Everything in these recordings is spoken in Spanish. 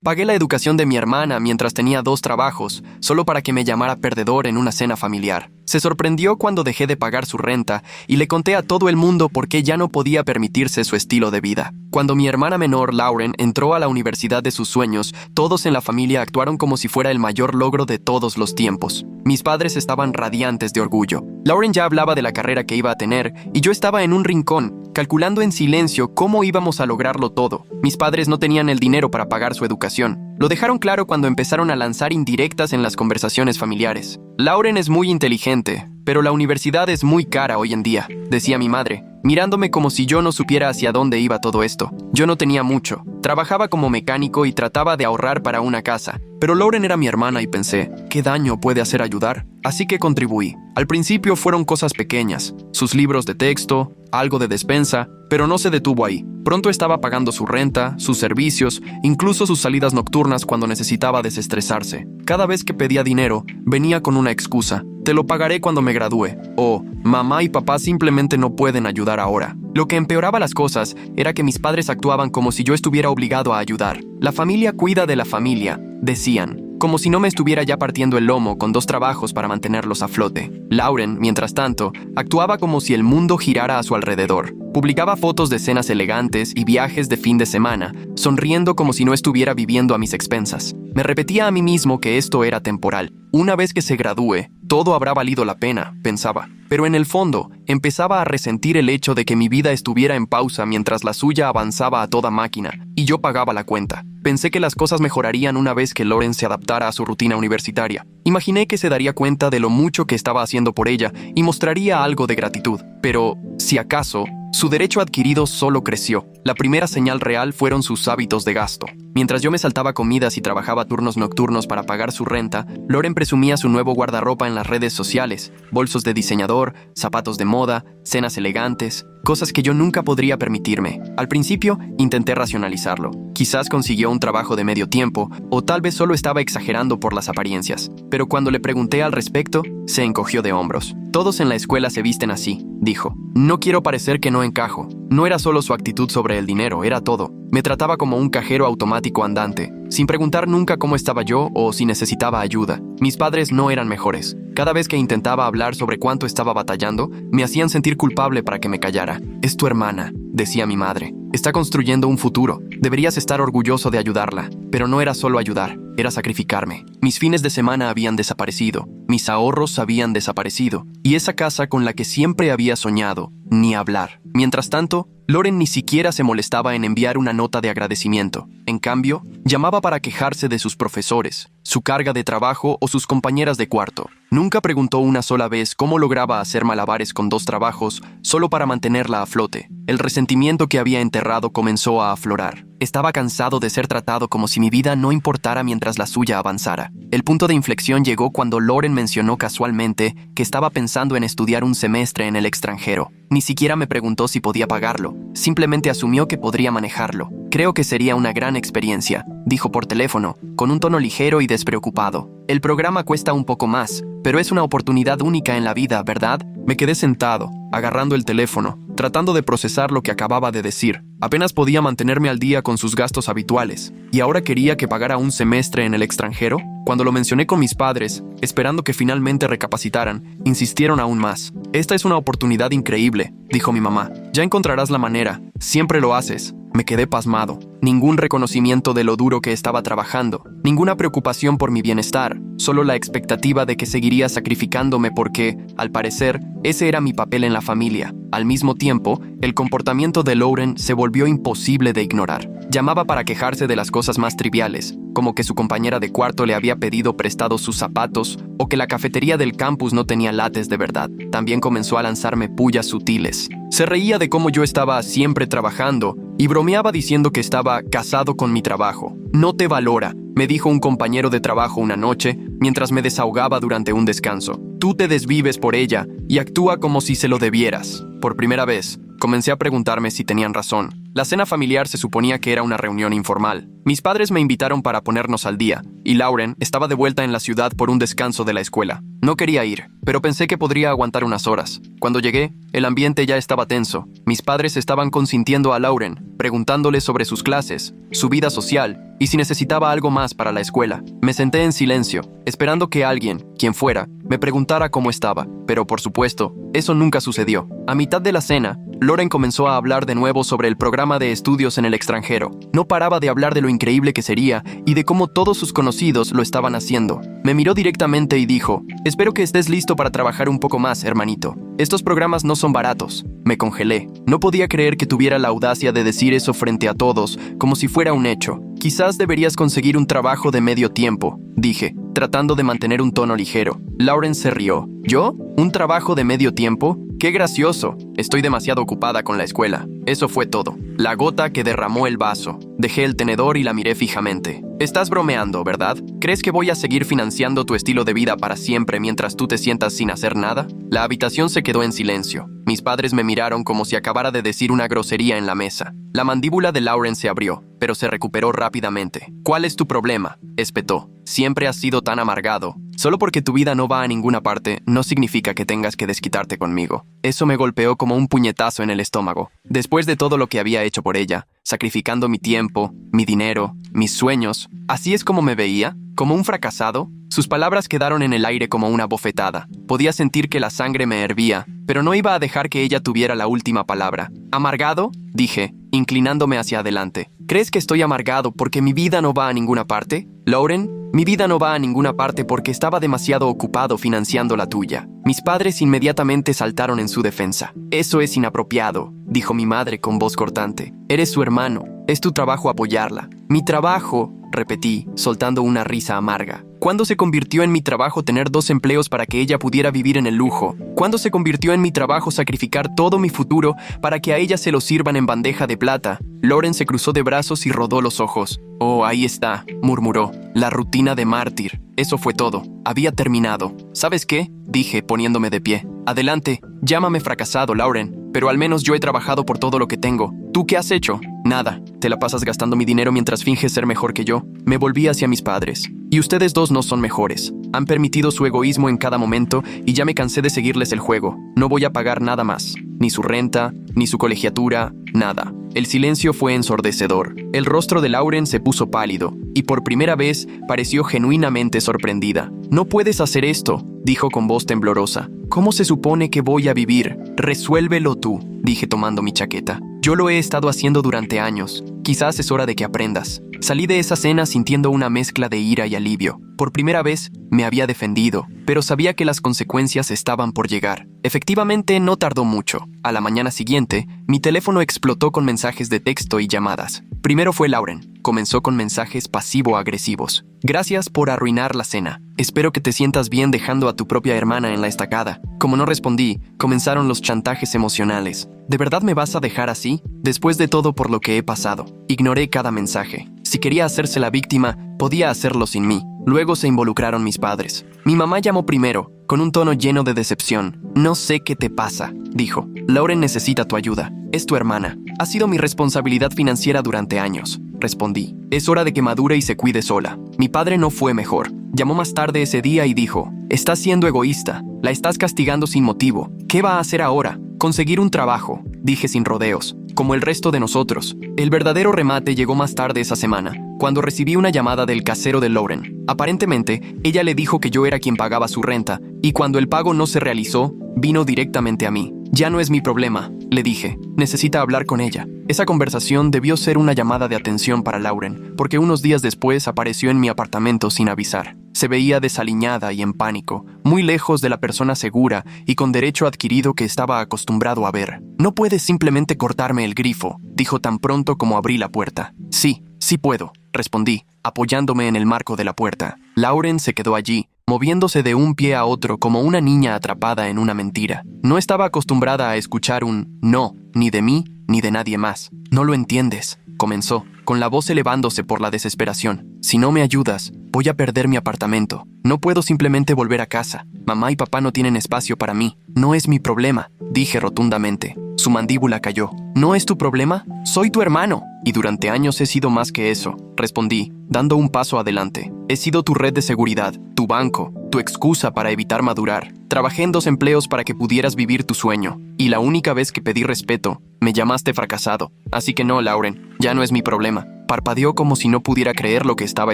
Pagué la educación de mi hermana mientras tenía 2 trabajos, solo para que me llamara perdedor en una cena familiar. Se sorprendió cuando dejé de pagar su renta y le conté a todo el mundo por qué ya no podía permitirse su estilo de vida. Cuando mi hermana menor, Lauren, entró a la universidad de sus sueños, todos en la familia actuaron como si fuera el mayor logro de todos los tiempos. Mis padres estaban radiantes de orgullo. Lauren ya hablaba de la carrera que iba a tener y yo estaba en un rincón, calculando en silencio cómo íbamos a lograrlo todo. Mis padres no tenían el dinero para pagar su educación. Lo dejaron claro cuando empezaron a lanzar indirectas en las conversaciones familiares. Lauren es muy inteligente, pero la universidad es muy cara hoy en día, decía mi madre, mirándome como si yo no supiera hacia dónde iba todo esto. Yo no tenía mucho. Trabajaba como mecánico y trataba de ahorrar para una casa. Pero Lauren era mi hermana y pensé, ¿qué daño puede hacer ayudar? Así que contribuí. Al principio fueron cosas pequeñas, sus libros de texto, algo de despensa, pero no se detuvo ahí. Pronto estaba pagando su renta, sus servicios, incluso sus salidas nocturnas cuando necesitaba desestresarse. Cada vez que pedía dinero, venía con una excusa. Te lo pagaré cuando me gradúe. O, mamá y papá simplemente no pueden ayudar ahora. Lo que empeoraba las cosas era que mis padres actuaban como si yo estuviera obligado a ayudar. La familia cuida de la familia, decían, como si no me estuviera ya partiendo el lomo con 2 trabajos para mantenerlos a flote. Lauren, mientras tanto, actuaba como si el mundo girara a su alrededor. Publicaba fotos de cenas elegantes y viajes de fin de semana, sonriendo como si no estuviera viviendo a mis expensas. Me repetía a mí mismo que esto era temporal. Una vez que se gradúe, todo habrá valido la pena, pensaba. Pero en el fondo, empezaba a resentir el hecho de que mi vida estuviera en pausa mientras la suya avanzaba a toda máquina, y yo pagaba la cuenta. Pensé que las cosas mejorarían una vez que Lauren se adaptara a su rutina universitaria. Imaginé que se daría cuenta de lo mucho que estaba haciendo por ella y mostraría algo de gratitud. Pero, si acaso, su derecho adquirido solo creció. La primera señal real fueron sus hábitos de gasto. Mientras yo me saltaba comidas y trabajaba turnos nocturnos para pagar su renta, Lauren presumía su nuevo guardarropa en las redes sociales, bolsos de diseñador, zapatos de moda, cenas elegantes, cosas que yo nunca podría permitirme. Al principio, intenté racionalizarlo. Quizás consiguió un trabajo de medio tiempo, o tal vez solo estaba exagerando por las apariencias. Pero cuando le pregunté al respecto, se encogió de hombros. Todos en la escuela se visten así, dijo. No quiero parecer que no encajo. No era solo su actitud sobre el dinero, era todo. Me trataba como un cajero automático andante, sin preguntar nunca cómo estaba yo o si necesitaba ayuda. Mis padres no eran mejores. Cada vez que intentaba hablar sobre cuánto estaba batallando, me hacían sentir culpable para que me callara. Es tu hermana, decía mi madre. Está construyendo un futuro. Deberías estar orgulloso de ayudarla. Pero no era solo ayudar, era sacrificarme. Mis fines de semana habían desaparecido. Mis ahorros habían desaparecido. Y esa casa con la que siempre había soñado, ni hablar. Mientras tanto, Lauren ni siquiera se molestaba en enviar una nota de agradecimiento. En cambio, llamaba para quejarse de sus profesores, su carga de trabajo o sus compañeras de cuarto. Nunca preguntó una sola vez cómo lograba hacer malabares con 2 trabajos solo para mantenerla a flote. El resentimiento que había enterrado comenzó a aflorar. Estaba cansado de ser tratado como si mi vida no importara mientras la suya avanzara. El punto de inflexión llegó cuando Lauren mencionó casualmente que estaba pensando en estudiar un semestre en el extranjero. Ni siquiera me preguntó si podía pagarlo. Simplemente asumió que podría manejarlo. Creo que sería una gran experiencia, dijo por teléfono, con un tono ligero y despreocupado. El programa cuesta un poco más, pero es una oportunidad única en la vida, ¿verdad? Me quedé sentado, agarrando el teléfono, tratando de procesar lo que acababa de decir. Apenas podía mantenerme al día con sus gastos habituales. ¿Y ahora quería que pagara un semestre en el extranjero? Cuando lo mencioné con mis padres, esperando que finalmente recapacitaran, insistieron aún más. Esta es una oportunidad increíble, dijo mi mamá. Ya encontrarás la manera. Siempre lo haces. Me quedé pasmado. Ningún reconocimiento de lo duro que estaba trabajando. Ninguna preocupación por mi bienestar. Solo la expectativa de que seguiría sacrificándome porque, al parecer, ese era mi papel en la familia. Al mismo tiempo, el comportamiento de Lauren se volvió imposible de ignorar. Llamaba para quejarse de las cosas más triviales, como que su compañera de cuarto le había pedido prestados sus zapatos o que la cafetería del campus no tenía lates de verdad. También comenzó a lanzarme pullas sutiles. Se reía de cómo yo estaba siempre trabajando y bromeaba diciendo que estaba casado con mi trabajo. No te valora, me dijo un compañero de trabajo una noche mientras me desahogaba durante un descanso. Tú te desvives por ella y actúa como si se lo debieras. Por primera vez, comencé a preguntarme si tenían razón. La cena familiar se suponía que era una reunión informal. Mis padres me invitaron para ponernos al día, y Lauren estaba de vuelta en la ciudad por un descanso de la escuela. No quería ir, pero pensé que podría aguantar unas horas. Cuando llegué, el ambiente ya estaba tenso. Mis padres estaban consintiendo a Lauren, preguntándole sobre sus clases, su vida social y si necesitaba algo más para la escuela. Me senté en silencio, esperando que alguien, quien fuera, me preguntara cómo estaba, pero por supuesto, eso nunca sucedió. A mitad de la cena, Lauren comenzó a hablar de nuevo sobre el programa de estudios en el extranjero. No paraba de hablar de lo increíble que sería y de cómo todos sus conocidos lo estaban haciendo. Me miró directamente y dijo: «Espero que estés listo para trabajar un poco más, hermanito. Estos programas no son baratos». Me congelé. No podía creer que tuviera la audacia de decir eso frente a todos, como si fuera un hecho. «Quizás deberías conseguir un trabajo de medio tiempo», dije, tratando de mantener un tono ligero. Lauren se rió. ¿Yo? ¿Un trabajo de medio tiempo? ¡Qué gracioso! Estoy demasiado ocupada con la escuela. Eso fue todo. La gota que derramó el vaso. Dejé el tenedor y la miré fijamente. Estás bromeando, ¿verdad? ¿Crees que voy a seguir financiando tu estilo de vida para siempre mientras tú te sientas sin hacer nada? La habitación se quedó en silencio. Mis padres me miraron como si acabara de decir una grosería en la mesa. La mandíbula de Lauren se abrió, pero se recuperó rápidamente. ¿Cuál es tu problema?, espetó. Siempre has sido tan amargado. Solo porque tu vida no va a ninguna parte, no significa que tengas que desquitarte conmigo. Eso me golpeó como un puñetazo en el estómago. Después de todo lo que había hecho por ella, sacrificando mi tiempo, mi dinero, mis sueños, ¿así es como me veía? ¿Como un fracasado? Sus palabras quedaron en el aire como una bofetada. Podía sentir que la sangre me hervía, pero no iba a dejar que ella tuviera la última palabra. ¿Amargado?, dije, inclinándome hacia adelante. ¿Crees que estoy amargado porque mi vida no va a ninguna parte? Lauren, mi vida no va a ninguna parte porque estaba demasiado ocupado financiando la tuya. Mis padres inmediatamente saltaron en su defensa. Eso es inapropiado, dijo mi madre con voz cortante. Eres su hermano. Es tu trabajo apoyarla. Mi trabajo, repetí, soltando una risa amarga. ¿Cuándo se convirtió en mi trabajo tener 2 empleos para que ella pudiera vivir en el lujo? ¿Cuándo se convirtió en mi trabajo sacrificar todo mi futuro para que a ella se lo sirvan en bandeja de plata? Lauren se cruzó de brazos y rodó los ojos. «Oh, ahí está», murmuró. «La rutina de mártir». Eso fue todo. Había terminado. ¿Sabes qué?, dije, poniéndome de pie. «Adelante, llámame fracasado, Lauren, pero al menos yo he trabajado por todo lo que tengo. ¿Tú qué has hecho?». «Nada. Te la pasas gastando mi dinero mientras finges ser mejor que yo». Me volví hacia mis padres. «Y ustedes dos no son mejores. Han permitido su egoísmo en cada momento y ya me cansé de seguirles el juego. No voy a pagar nada más. Ni su renta, ni su colegiatura, nada». El silencio fue ensordecedor. El rostro de Lauren se puso pálido, y por primera vez pareció genuinamente sorprendida. «No puedes hacer esto», dijo con voz temblorosa. «¿Cómo se supone que voy a vivir? Resuélvelo tú», dije tomando mi chaqueta. «Yo lo he estado haciendo durante años. Quizás es hora de que aprendas». Salí de esa cena sintiendo una mezcla de ira y alivio. Por primera vez me había defendido, pero sabía que las consecuencias estaban por llegar. Efectivamente, no tardó mucho. A la mañana siguiente, mi teléfono explotó con mensajes de texto y llamadas. Primero fue Lauren. Comenzó con mensajes pasivo-agresivos. «Gracias por arruinar la cena. Espero que te sientas bien dejando a tu propia hermana en la estacada». Como no respondí, comenzaron los chantajes emocionales. «¿De verdad me vas a dejar así? Después de todo por lo que he pasado». Ignoré cada mensaje. Si quería hacerse la víctima, podía hacerlo sin mí. Luego se involucraron mis padres. Mi mamá llamó primero, con un tono lleno de decepción. «No sé qué te pasa», dijo. «Lauren necesita tu ayuda. Es tu hermana. Ha sido mi responsabilidad financiera durante años», respondí. «Es hora de que madure y se cuide sola». Mi padre no fue mejor. Llamó más tarde ese día y dijo: «Estás siendo egoísta. La estás castigando sin motivo. ¿Qué va a hacer ahora?». «Conseguir un trabajo», dije sin rodeos, como el resto de nosotros. El verdadero remate llegó más tarde esa semana, cuando recibí una llamada del casero de Lauren. Aparentemente, ella le dijo que yo era quien pagaba su renta, y cuando el pago no se realizó, vino directamente a mí. «Ya no es mi problema», le dije. «Necesita hablar con ella». Esa conversación debió ser una llamada de atención para Lauren, porque unos días después apareció en mi apartamento sin avisar. Se veía desaliñada y en pánico, muy lejos de la persona segura y con derecho adquirido que estaba acostumbrado a ver. «No puedes simplemente cortarme el grifo», dijo tan pronto como abrí la puerta. «Sí, sí puedo», respondí, apoyándome en el marco de la puerta. Lauren se quedó allí, moviéndose de un pie a otro como una niña atrapada en una mentira. No estaba acostumbrada a escuchar un «no», ni de mí, ni de nadie más. «No lo entiendes», comenzó, con la voz elevándose por la desesperación. «Si no me ayudas, voy a perder mi apartamento. No puedo simplemente volver a casa. Mamá y papá no tienen espacio para mí. No es mi problema», dije rotundamente. Su mandíbula cayó. ¿No es tu problema? Soy tu hermano. Y durante años he sido más que eso, respondí, dando un paso adelante. He sido tu red de seguridad, tu banco, tu excusa para evitar madurar. Trabajé en 2 empleos para que pudieras vivir tu sueño. Y la única vez que pedí respeto, me llamaste fracasado. Así que no, Lauren, ya no es mi problema. Parpadeó como si no pudiera creer lo que estaba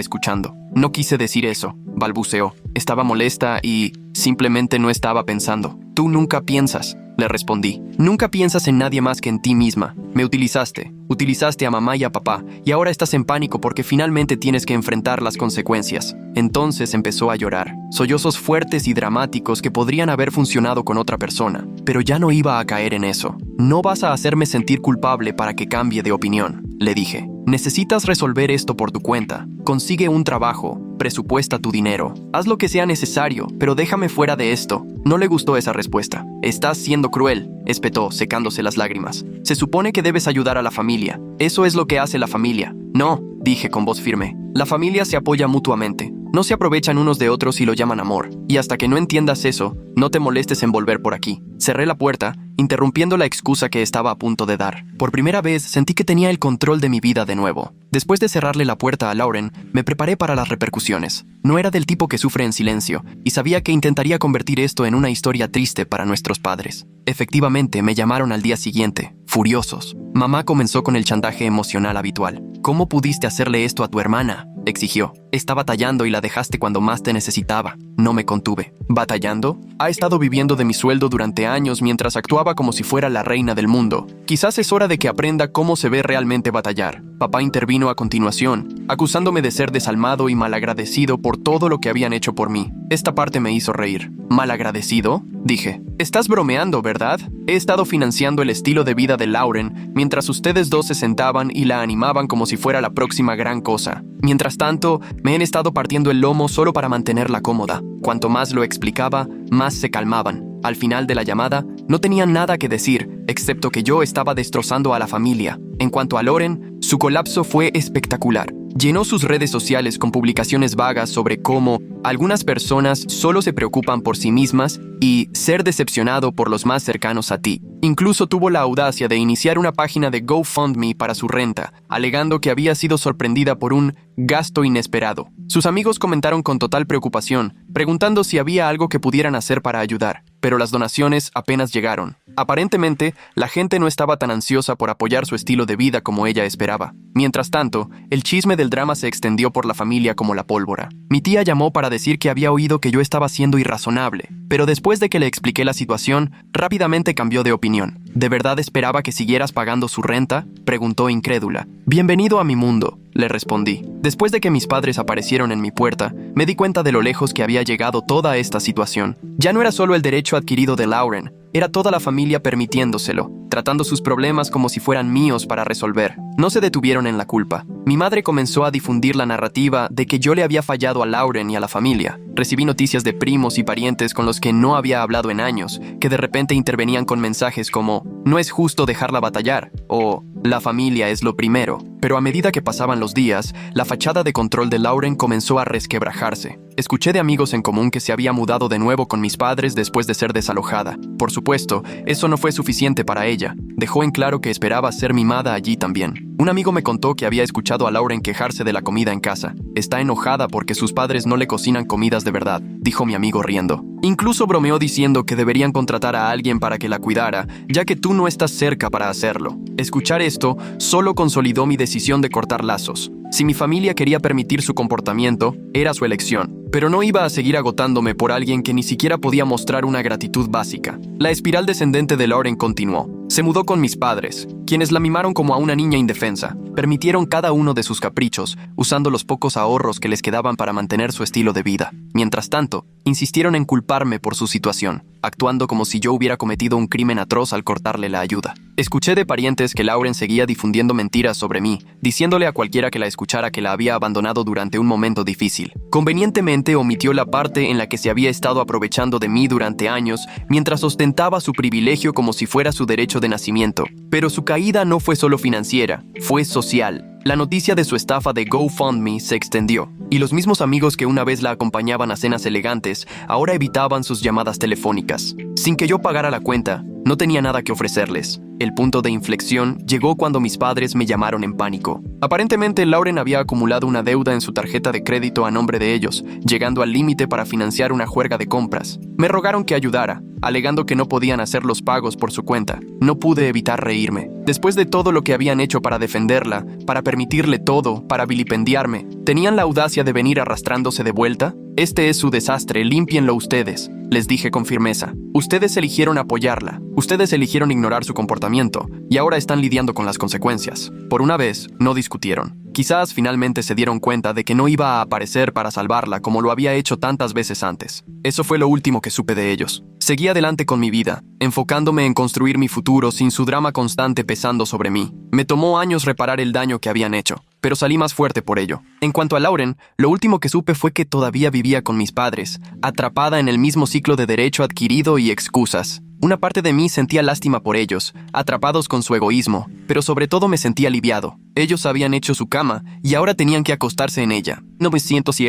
escuchando. No quise decir eso, balbuceó. Estaba molesta y simplemente no estaba pensando. Tú nunca piensas, le respondí. Nunca piensas en nadie más que en ti misma. Me utilizaste a mamá y a papá, y ahora estás en pánico porque finalmente tienes que enfrentar las consecuencias. Entonces empezó a llorar. Sollozos fuertes y dramáticos que podrían haber funcionado con otra persona, pero ya no iba a caer en eso. No vas a hacerme sentir culpable para que cambie de opinión, le dije. Necesitas resolver esto por tu cuenta. Consigue un trabajo, presupuesta tu dinero. Haz lo que sea necesario, pero déjame fuera de esto. No le gustó esa respuesta. Estás siendo cruel, espetó, secándose las lágrimas. Se supone que debes ayudar a la familia. Eso es lo que hace la familia. No, dije con voz firme. La familia se apoya mutuamente. No se aprovechan unos de otros y lo llaman amor. Y hasta que no entiendas eso, no te molestes en volver por aquí. Cerré la puerta, interrumpiendo la excusa que estaba a punto de dar. Por primera vez sentí que tenía el control de mi vida de nuevo. Después de cerrarle la puerta a Lauren, me preparé para las repercusiones. No era del tipo que sufre en silencio, y sabía que intentaría convertir esto en una historia triste para nuestros padres. Efectivamente, me llamaron al día siguiente, furiosos. Mamá comenzó con el chantaje emocional habitual. ¿Cómo pudiste hacerle esto a tu hermana?, exigió. Estaba batallando y la dejaste cuando más te necesitaba. No me contuve. ¿Batallando? Ha estado viviendo de mi sueldo durante años mientras actuaba como si fuera la reina del mundo. Quizás es hora de que aprenda cómo se ve realmente batallar. Papá intervino a continuación, acusándome de ser desalmado y malagradecido por todo lo que habían hecho por mí. Esta parte me hizo reír. ¿Malagradecido?, dije. Estás bromeando, ¿verdad? He estado financiando el estilo de vida de Lauren mientras ustedes dos se sentaban y la animaban como si fuera la próxima gran cosa. Mientras tanto, me han estado partiendo el lomo solo para mantenerla cómoda. Cuanto más lo explicaba, más se calmaban. Al final de la llamada, no tenían nada que decir, excepto que yo estaba destrozando a la familia. En cuanto a Lauren, su colapso fue espectacular. Llenó sus redes sociales con publicaciones vagas sobre cómo algunas personas solo se preocupan por sí mismas y ser decepcionado por los más cercanos a ti. Incluso tuvo la audacia de iniciar una página de GoFundMe para su renta, alegando que había sido sorprendida por un gasto inesperado. Sus amigos comentaron con total preocupación, preguntando si había algo que pudieran hacer para ayudar, pero las donaciones apenas llegaron. Aparentemente, la gente no estaba tan ansiosa por apoyar su estilo de vida como ella esperaba. Mientras tanto, el chisme del drama se extendió por la familia como la pólvora. Mi tía llamó para decir que había oído que yo estaba siendo irrazonable, pero después de que le expliqué la situación, rápidamente cambió de opinión. ¿De verdad esperaba que siguieras pagando su renta?, preguntó incrédula. Bienvenido a mi mundo, le respondí. Después de que mis padres aparecieron en mi puerta, me di cuenta de lo lejos que había llegado toda esta situación. Ya no era solo el derecho adquirido de Lauren, era toda la familia permitiéndoselo, tratando sus problemas como si fueran míos para resolver. No se detuvieron en la culpa. Mi madre comenzó a difundir la narrativa de que yo le había fallado a Lauren y a la familia. Recibí noticias de primos y parientes con los que no había hablado en años, que de repente intervenían con mensajes como «No es justo dejarla batallar» o «La familia es lo primero». Pero a medida que pasaban los días, la fachada de control de Lauren comenzó a resquebrajarse. Escuché de amigos en común que se había mudado de nuevo con mis padres después de ser desalojada. Por supuesto, eso no fue suficiente para ella. Dejó en claro que esperaba ser mimada allí también. Un amigo me contó que había escuchado a Lauren quejarse de la comida en casa. Está enojada porque sus padres no le cocinan comidas de verdad, dijo mi amigo riendo. Incluso bromeó diciendo que deberían contratar a alguien para que la cuidara, ya que tú no estás cerca para hacerlo. Escuchar esto solo consolidó mi decisión de cortar lazos. Si mi familia quería permitir su comportamiento, era su elección. Pero no iba a seguir agotándome por alguien que ni siquiera podía mostrar una gratitud básica. La espiral descendente de Lauren continuó. Se mudó con mis padres, quienes la mimaron como a una niña indefensa. Permitieron cada uno de sus caprichos, usando los pocos ahorros que les quedaban para mantener su estilo de vida. Mientras tanto, insistieron en culparme por su situación, actuando como si yo hubiera cometido un crimen atroz al cortarle la ayuda. Escuché de parientes que Lauren seguía difundiendo mentiras sobre mí, diciéndole a cualquiera que la escuchara que la había abandonado durante un momento difícil. Convenientemente omitió la parte en la que se había estado aprovechando de mí durante años, mientras ostentaba su privilegio como si fuera su derecho de nacimiento. Pero su caída no fue solo financiera, fue social. La noticia de su estafa de GoFundMe se extendió, y los mismos amigos que una vez la acompañaban a cenas elegantes, ahora evitaban sus llamadas telefónicas. Sin que yo pagara la cuenta, no tenía nada que ofrecerles. El punto de inflexión llegó cuando mis padres me llamaron en pánico. Aparentemente, Lauren había acumulado una deuda en su tarjeta de crédito a nombre de ellos, llegando al límite para financiar una juerga de compras. Me rogaron que ayudara, alegando que no podían hacer los pagos por su cuenta. No pude evitar reírme. Después de todo lo que habían hecho para defenderla, para permitirle todo, para vilipendiarme, ¿tenían la audacia de venir arrastrándose de vuelta? Este es su desastre, límpienlo ustedes, les dije con firmeza. Ustedes eligieron apoyarla, ustedes eligieron ignorar su comportamiento, y ahora están lidiando con las consecuencias. Por una vez, no discutieron. Quizás finalmente se dieron cuenta de que no iba a aparecer para salvarla como lo había hecho tantas veces antes. Eso fue lo último que supe de ellos. Seguí adelante con mi vida, enfocándome en construir mi futuro sin su drama constante pesando sobre mí. Me tomó años reparar el daño que habían hecho, pero salí más fuerte por ello. En cuanto a Lauren, lo último que supe fue que todavía vivía con mis padres, atrapada en el mismo ciclo de derecho adquirido y excusas. Una parte de mí sentía lástima por ellos, atrapados con su egoísmo, pero sobre todo me sentía aliviado. Ellos habían hecho su cama y ahora tenían que acostarse en ella. No me siento si